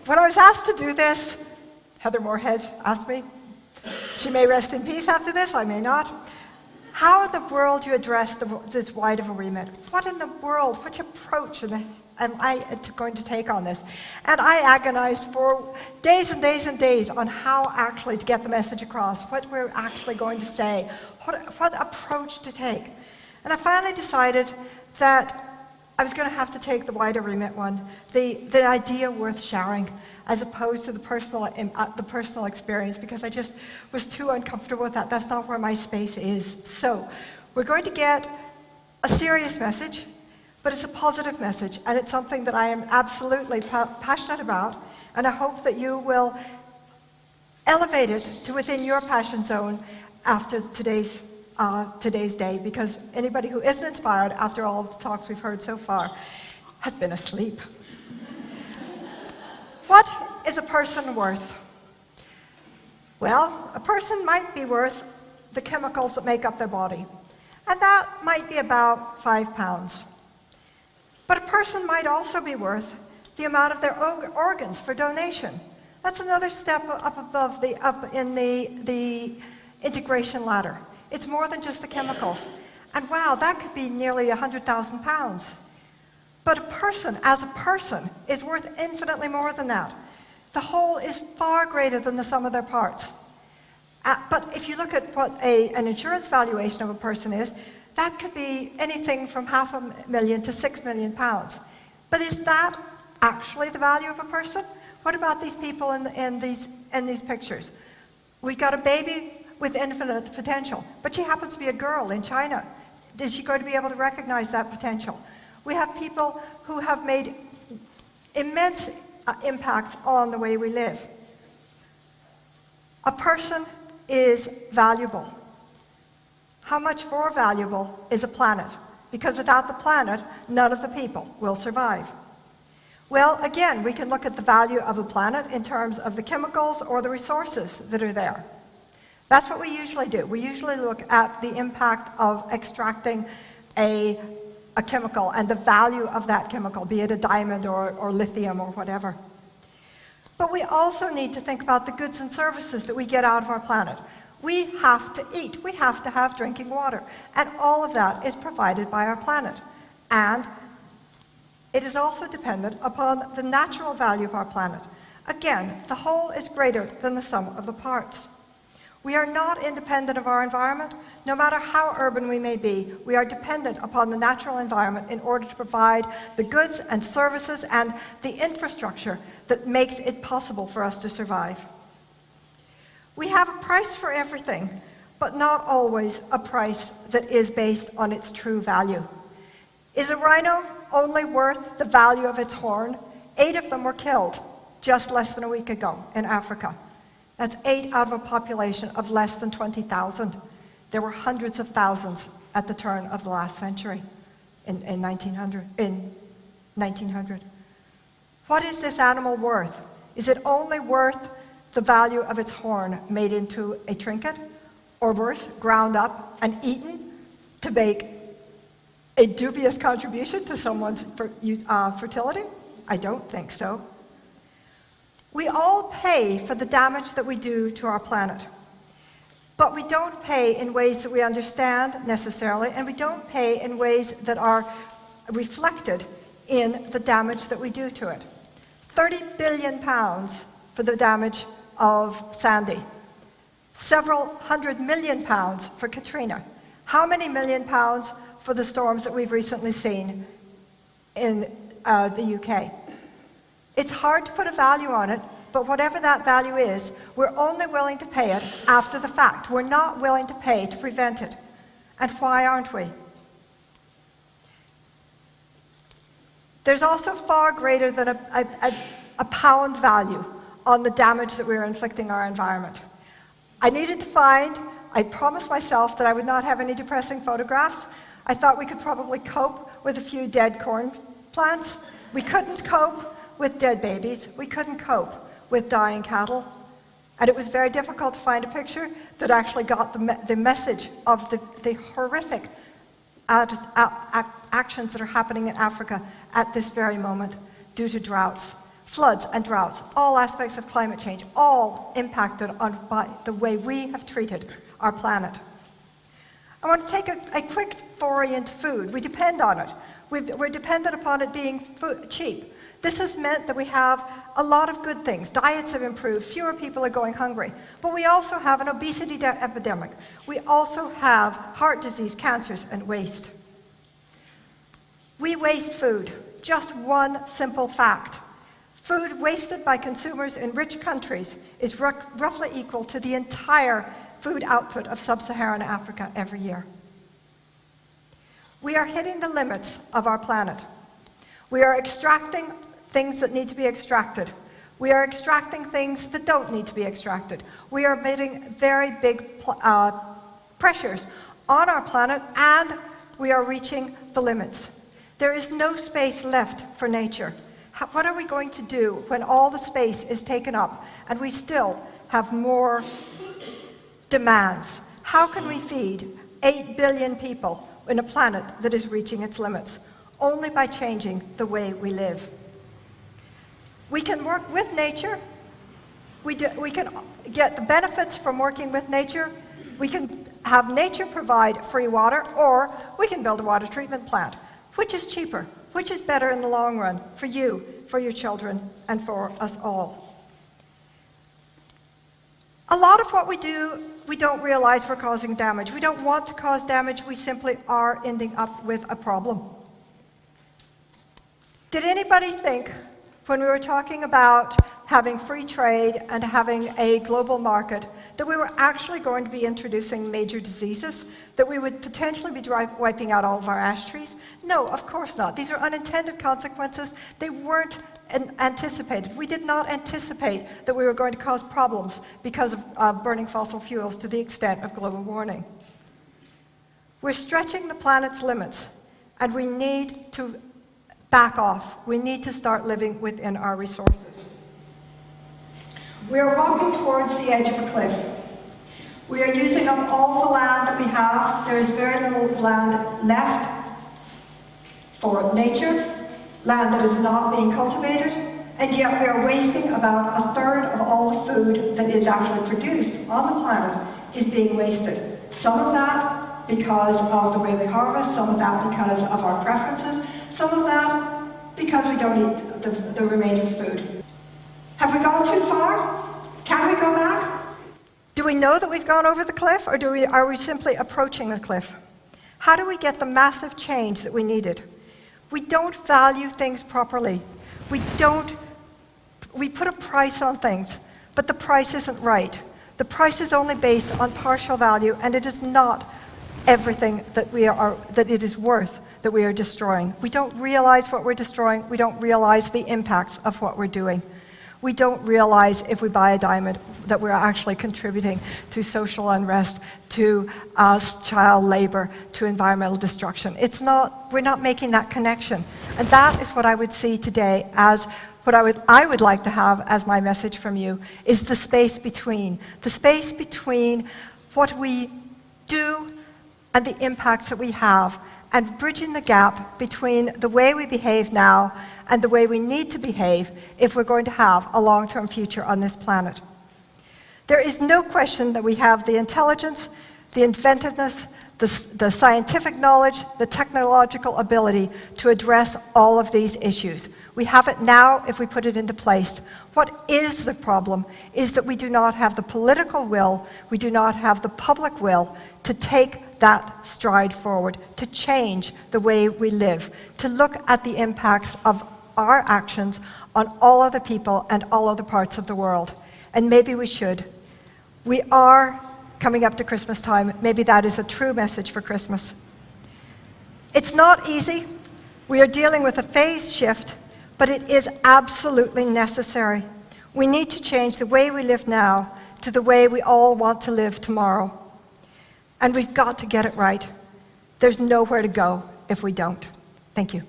when I was asked to do this, Heather Moorhead asked me, she may rest in peace after this, I may not, how in the world do you address this wide of a remit? What in the world, which approach am I going to take on this? And I agonized for days and days and days on how actually to get the message across, what we're actually going to say, what approach to take. And I finally decided that I was going to have to take the wider remit one, the idea worth sharing, as opposed to the personal experience, because I just was too uncomfortable with that. That's not where my space is. So we're going to get a serious message, but it's a positive message, and it's something that I am absolutely passionate about, and I hope that you will elevate it to within your passion zone after today's day, because anybody who isn't inspired after all the talks we've heard so far has been asleep. What is a person worth? Well, a person might be worth the chemicals that make up their body, and that might be about 5 pounds. But a person might also be worth the amount of their organs for donation. That's another step up in the integration ladder. It's more than just the chemicals. And wow, that could be nearly 100,000 pounds. But a person, as a person, is worth infinitely more than that. The whole is far greater than the sum of their parts. But if you look at what an insurance valuation of a person is, that could be anything from £500,000 to £6 million. But is that actually the value of a person? What about these people in these pictures? We've got a baby with infinite potential, but she happens to be a girl in China. Is she going to be able to recognize that potential? We have people who have made immense impacts on the way we live. A person is valuable. How much more valuable is a planet? Because without the planet, none of the people will survive. Well, again, we can look at the value of a planet in terms of the chemicals or the resources that are there. That's what we usually do. We usually look at the impact of extracting a chemical and the value of that chemical, be it a diamond or lithium or whatever. But we also need to think about the goods and services that we get out of our planet. We have to eat, we have to have drinking water, and all of that is provided by our planet. And it is also dependent upon the natural value of our planet. Again, the whole is greater than the sum of the parts. We are not independent of our environment. No matter how urban we may be, we are dependent upon the natural environment in order to provide the goods and services and the infrastructure that makes it possible for us to survive. We have a price for everything, but not always a price that is based on its true value. Is a rhino only worth the value of its horn? 8 of them were killed just less than a week ago in Africa. That's 8 out of a population of less than 20,000. There were hundreds of thousands at the turn of the last century in 1900. What is this animal worth? Is it only worth the value of its horn made into a trinket, or worse, ground up and eaten to make a dubious contribution to someone's fertility? I don't think so. We all pay for the damage that we do to our planet, but we don't pay in ways that we understand necessarily, and we don't pay in ways that are reflected in the damage that we do to it. 30 billion pounds for the damage of Sandy. Several hundred million pounds for Katrina. How many million pounds for the storms that we've recently seen in the UK? It's hard to put a value on it, but whatever that value is, we're only willing to pay it after the fact. We're not willing to pay to prevent it. And why aren't we? There's also far greater than a pound value on the damage that we're inflicting our environment. I promised myself that I would not have any depressing photographs. I thought we could probably cope with a few dead corn plants. We couldn't cope with dead babies. We couldn't cope with dying cattle. And it was very difficult to find a picture that actually got the message of the horrific actions that are happening in Africa at this very moment due to droughts. floods and droughts, all aspects of climate change, all impacted by the way we have treated our planet. I want to take a quick foray into food. We depend on it. We're dependent upon it being cheap. This has meant that we have a lot of good things. Diets have improved, fewer people are going hungry. But we also have an obesity epidemic. We also have heart disease, cancers, and waste. We waste food. Just one simple fact. Food wasted by consumers in rich countries is roughly equal to the entire food output of sub-Saharan Africa every year. We are hitting the limits of our planet. We are extracting things that need to be extracted. We are extracting things that don't need to be extracted. We are putting very big pressures on our planet, and we are reaching the limits. There is no space left for nature. What are we going to do when all the space is taken up and we still have more demands? How can we feed 8 billion people in a planet that is reaching its limits? Only by changing the way we live. We can work with nature. We can get the benefits from working with nature. We can have nature provide free water, or we can build a water treatment plant. Which is cheaper? Which is better in the long run for you, for your children, and for us all? A lot of what we do, we don't realize we're causing damage. We don't want to cause damage. We simply are ending up with a problem. Did anybody think, when we were talking about having free trade and having a global market, that we were actually going to be introducing major diseases, that we would potentially be wiping out all of our ash trees? No, of course not. These are unintended consequences. They weren't anticipated. We did not anticipate that we were going to cause problems because of burning fossil fuels to the extent of global warming. We're stretching the planet's limits, and we need to back off. We need to start living within our resources. We are walking towards the edge of a cliff. We are using up all the land that we have. There is very little land left for nature, land that is not being cultivated, and yet we are wasting about a third of all the food that is actually produced on the planet is being wasted. Some of that because of the way we harvest, some of that because of our preferences, some of that because we don't eat the remaining food. Have we gone too far? Can we go back? Do we know that we've gone over the cliff, or are we simply approaching the cliff? How do we get the massive change that we needed? We don't value things properly. We put a price on things, but the price isn't right. The price is only based on partial value, and it is not everything that it is worth that we are destroying. We don't realize what we're destroying. We don't realize the impacts of what we're doing. We don't realize if we buy a diamond that we're actually contributing to social unrest, to child labor, to environmental destruction. We're not making that connection. And that is what I would see today as what I would like to have as my message from you, is the space between. The space between what we do and the impacts that we have, and bridging the gap between the way we behave now and the way we need to behave if we're going to have a long-term future on this planet. There is no question that we have the intelligence, the inventiveness, the scientific knowledge, the technological ability to address all of these issues. We have it now if we put it into place. What is the problem is that we do not have the political will, we do not have the public will to take that stride forward, to change the way we live, to look at the impacts of our actions on all other people and all other parts of the world. And maybe we should. We are coming up to Christmas time. Maybe that is a true message for Christmas. It's not easy. We are dealing with a phase shift, but it is absolutely necessary. We need to change the way we live now to the way we all want to live tomorrow. And we've got to get it right. There's nowhere to go if we don't. Thank you.